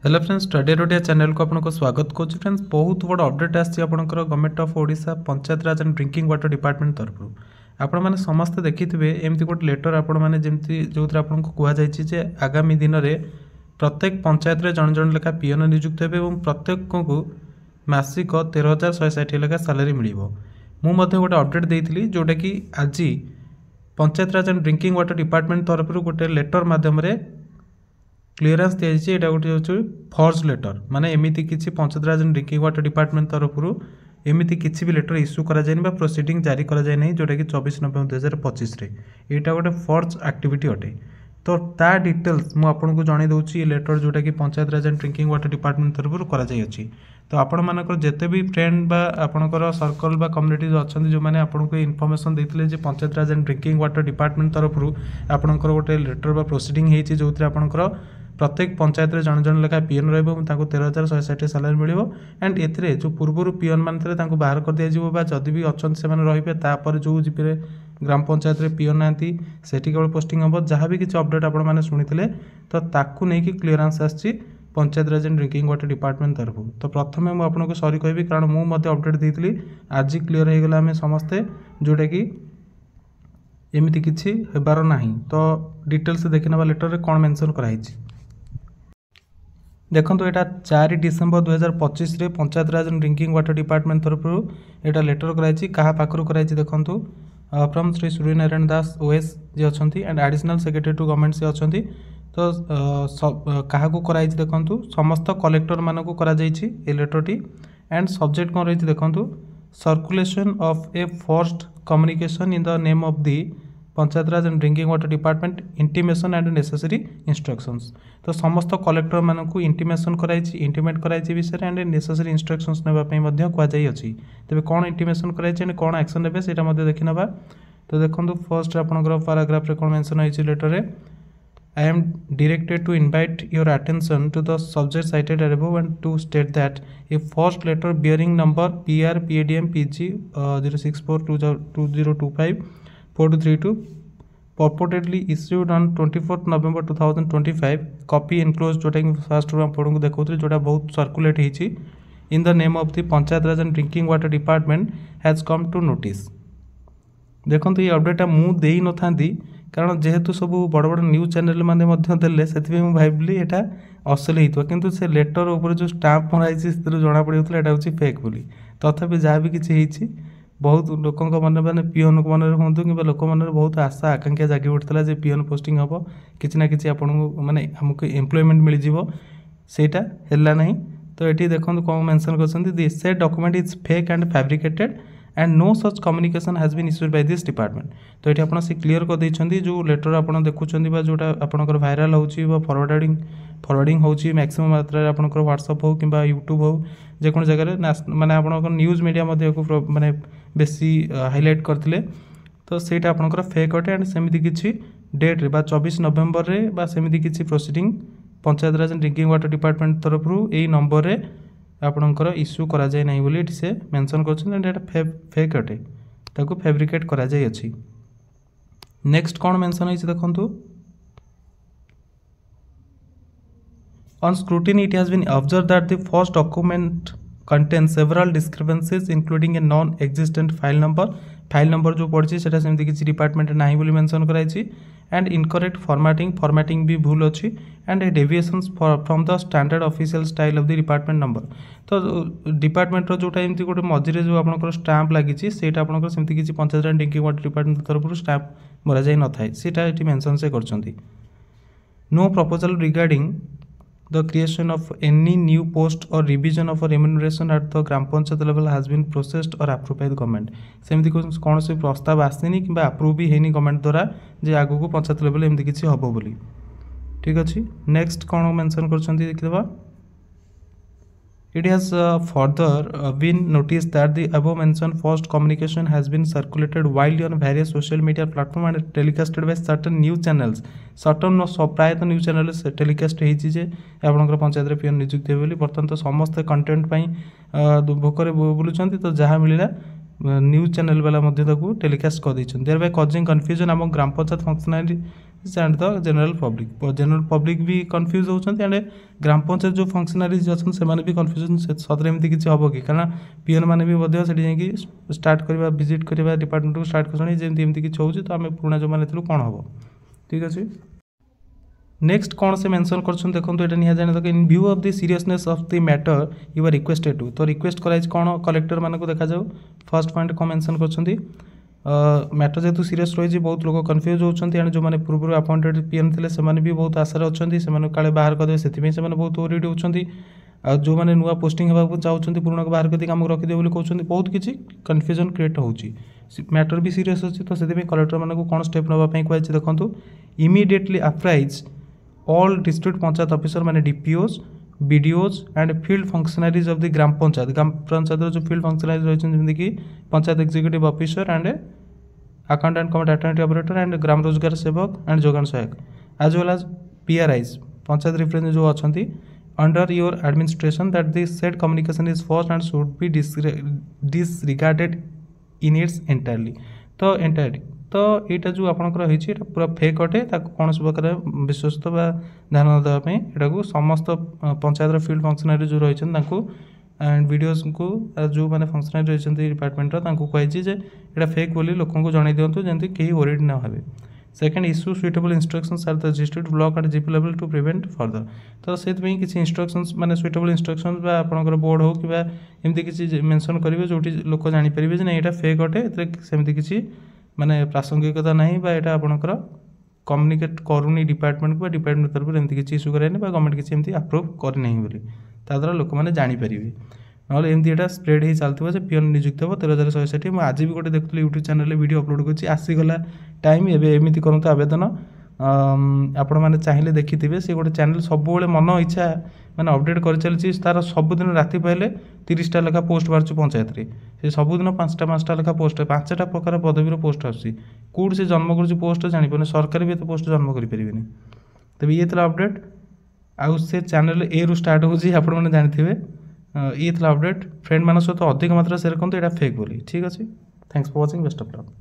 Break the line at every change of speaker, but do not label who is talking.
Hello friends, study रोडिया channel को आपको स्वागत करुँ। फ्रेंड्स, बहुत बड़ अपडेट आसी government of Odisha panchayat Raj and drinking water department तरफ आपण मैंने समस्ते देखिथे एमती गोटे लेटर आपण मैंने जमी जो आपको कहुई आगामी दिन में प्रत्येक पंचायत में जन जन लेखा पीएन नियुक्त हे और प्रत्येक को मासिक 13,160 लेखा सालारी मिल मुझे गोटे अपडेट देती जोटा कि आज पंचायत राज एंड ड्रिंकिंग वाटर डिपार्टमेंट तरफ गोटे लेटर मध्यम क्लीयरेंस दिखाई यहाँ गोटे हूँ फर्ज लेटर माने एमती किसी पंचायत राज एंड ड्रिंकिंग वाटर डिपार्टमेंट तरफ एमती किसी भी लेटर इश्यू कराए प्रोसीडिंग जारी कराए नहीं जोटा कि 24 नवेम्बर 2025 यहाँ गोटे फर्ज एक्टिविटी अटे। तो ता डिटेल्स मुझे जन दूसरी लेटर जोटा कि पंचायत राज एंड ड्रिंकिंग वाटर डिपार्टमेंट तरफ कराई। तो आपण मानकर जिते भी फ्रेंड बा आपणकर सर्कल बा कम्युनिटी अच्छा जो मैंने आपको इनफर्मेशन देते पंचायत राज एंड ड्रिंकिंग वाटर डिपार्टमेंट तरफ आपणकर गोटे लेटर बा प्रोसीडिंग होती जो आपणकर प्रत्येक पंचायत में जन जन लेखा पीएन रहा 13,160 सालारी मिल एंड ए जो पूर्वर पीएन मान बाहर कर दिया जदि भी अच्छा से रे जो जीपे ग्राम पंचायत में पीएन ना से केवल पोस्टिंग हम जहाँ भी किसी अपडेट आप शुणी तो ताकू नहीं क्लीयरेंस आसी पंचायत राज एंड ड्रिंकिंग वाटर डिपार्टमेंट तरफ। तो प्रथम मुझे आपको सॉरी कहि कारण मुझे अपडेट देती आज क्लीयर हो गला आम समस्ते जोटा कि एमती किसी हेबार ना। तो डिटेल्स देखी ना लेटर में कौन मेंशन कराई देखो यहाँ 4 डिसेम्बर 2025 रे पंचायत राज एंड ड्रिंकिंग वाटर डिपार्टमेंट तरफ यहाँ लेटर कराई क्या पाखर कराई देखूँ फ्रॉम श्री सूर्यनारायण दास ओएस जी अच्छा and additional secretary to government से अच्छा। तो क्या कराई देखूँ समस्त कलेक्टर मानक लेटरटी एंड सब्जेक्ट कौन रही देखूँ circulation of A first communication in the name of the panchayat Raj and drinking water department intimation and necessary instructions. तो समस्त कलेक्टर मानक इंटीमेशन कराई इंटीमेट कराई विषय एंड नेसेसरी इंस्ट्रक्शंस नापी कहुई। तेज कौन इंटीमेशन कराई एंड कौन एक्शन ने से देखी ना। तो देखो फर्स्ट आपंकर पैराग्राफ रे कौन मेंशन होती लेटर में I am directed to invite your attention to the subject cited above and to state that a first letter bearing number PR PADM PG 0642025 4232 purportedly issued on 24th November 2025 copy enclosed जोटा कि first आपको देखो जोटा बहुत circulate होती in the name of the panchayat Raj and drinking water department has come to notice. देखो ये अपडेटा मुझे न था कारण जेहेतु सब बड़ बड़ न्यूज चैनल मैंने देले से भाविली यहाँ असल होता कि से लेटर उपर जो स्टाम्प मराई से जना पड़ा यहाँ हूँ फेक बोली तथापि जहाँ भी किसी बहुत लोक मन मैंने पीएन मन हूँ कि लोक मन बहुत आशा आकांक्षा जागी उठता है पीएन पोस्टिंग हम कि ना कि आपको माने आमको एम्प्लॉयमेंट मिल जाटा है ना। तो ये देखो कौन मेंशन कर दिस से document is fake and fabricated and no such communication has been issued by this department. तो ये आप क्लीयर कर देते जो लेटर आप देखुं जोटा आपंकर भाइराल हो फरवर्डिंग हो मैक्सिमम मात्रा आपंकर व्हाट्सअप हो कि यूट्यूब हो जेको जगह माने आप न्यूज मीडिया माने बेसी हाईलाइट करते। तो सहीटा आपंकर फेक अटे एंड सेमती किसी डेट्रे 24 नवेम्बर रे सेमती किसी proceeding panchayat Raj and drinking water department तरफ यही नंबर रे आपणकर इश्यू करा जाए नहीं बोली से मेंशन कर फेक अटे ताको फैब्रिकेट करा जाए अछि। नेक्स्ट कौन मेंशन होइछि देखंतु on scrutiny it has been observe that the first document contains several discrepancies including a non existent file number जो पड़ी से सेमती किसी डिपार्टमेंट ना बोली मेंशन कराई एंड इनकरेक्ट फॉर्मेटिंग भी भूल अच्छी and deviations from the standard official style of the department number. तो डिपार्टमेंट जोटा एमती गोटे मझे जो आपंकर स्टाम्प लगी से सेमती किसी panchayat and drinking water department तरफ स्टाम्प मरा जाए न थाए सीटा ये मेंशन से करछंती। No proposal regarding the creation of any new post or revision of a remuneration at the gram panchayat level has been processed or approved by the government। सेमती कौन से प्रस्ताव आसनी कि अप्रूव भी हैनी गवर्नमेंट द्वारा जे आगु को पंचायत लेवल एमती किसी हम बोली। ठीक अच्छे नेक्स्ट कौन मेंशन कर देखा It has further been noticed that the above mentioned first communication has been circulated widely on various social media platforms and telecasted by certain news channels। certain प्रायतः न्यूज चैनल टेलीकास्ट होती आपंकर panchayat PN नियुक्ति बोली बर्तमान तो समस्त content Bhokar बुलूँ तो जहाँ मिलला न्यूज चैनल वाला टेलीकास्ट कर देर बाय कजिंग कन्फ्यूजन आम gram panchayat and the general public भी कन्फ्यूज होती एंड ग्राम पंचायत जो फंक्शनारीज अच्छा से भी कन्फ्यूज सतरे एमती किसी हम कि कारण पीएन मैंने भी से स्टार्ट करवा विजिट करवा डिपार्टमेंट को स्टार्ट कर जमी किसी हो तो आम पुराणा जो मैंने कौन हम ठीक अच्छे। नेक्स्ट कौन से मेंशन कर देखो ये निहा जाने दरकार in view of the seriousness of the matter you are requested to तो रिक्वेस्ट कराई कौन कलेक्टर मानक देखा जाऊ फर्स्ट पॉइंट कौन मेंशन कर मैटर जेहतु सीरीयस रही बहुत लोग कन्फ्यूज होती एंड जो मैंने पूर्व अपॉइंटेड पीएम थे से भी बहुत आशार अच्छा से काले बाहर करदे से बहुत ओरिड होती जो मैंने नुआ पोस्टिंग होगा चाहते पुराना बाहर करके आमको रखिदे बोली कहते बहुत किसी कन्फ्यूजन क्रिएट होची मैटर भी सीरीयस अच्छी तो से कलेक्टर मानक कौन स्टेप नापी कही देखो immediately apprise all district panchayat officer माने DPOs BDOs and field functionaries of the gram panchayat जो फील्ड फंक्शनरीज रही जमीक panchayat executive officer and accountant cum data entry operator and gram rozgar sevak and जोगान सहायक as well as PRIs panchayat representative जो अच्छा under your administration that the said communication is first and should be disregarded in its entirely तो यहाँ जो आपंकर पूरा fake अटे कौन प्रकार विश्वस्त ध्यान न देवाई यहाँ समस्त पंचायत फील्ड फंक्शनरी जो रही एंड वीडियोज को जो मैंने फंक्शनरी रही डिपार्टमेंट कही ये फेक बोली लोक जन दिंतु जमी कहीं ओरिड न भावे second issue suitable instructions are the district block and GP level to prevent further तो से किसी इंस्ट्रक्शंस माने सुइटेबल इंस्ट्रक्शंस आपंकर बोर्ड हो कि एमती किसी मेंशन करेंगे जो लोक जानीपर ना यहाँ फेक अटे सेमती किसी माने प्रासंगिकता ना यहाँ आपंकर कम्युनिकेट करूनी डिपार्टमेंट को डिपार्टमेंट तरफ एमती किसी इश्यू करानी गवर्नमेंट किसी एमती अप्रूव करना बोली द्वारा लोक मैंने जानीपर ना एमती यहाँ स्प्रेड हो चलता पीएन नियुक्त हो 13,160 मुझे आज भी गोटे देखुली यूट्यूब चैनल वीडियो अपलोड कर आसीगला टाइम एमती करते आवेदन आपण मैंने चाहिए देखिथे सी गोटे चैनल सब मन इच्छा मैंने अपडेट कर चलती तार सबुदिन राति पाइले 30टा लेखा पोस्ट बाहर पंचायत से सबुदिन 5टा लेखा पोस्ट 5टा प्रकार पदवीर पोस्ट आसूँ कौट से जन्म कर पोस्ट जापर सरकार भी एत पोस्ट जन्म करें तेज ये अपडेट आउ से चैनल ए रु स्टार्ट हो जानते ये अपडेट फ्रेंड मान सहित अधिक मात्रा शेयर करूँ यहाँ फेक बोली ठीक अच्छे। Thanks for watching best of luck.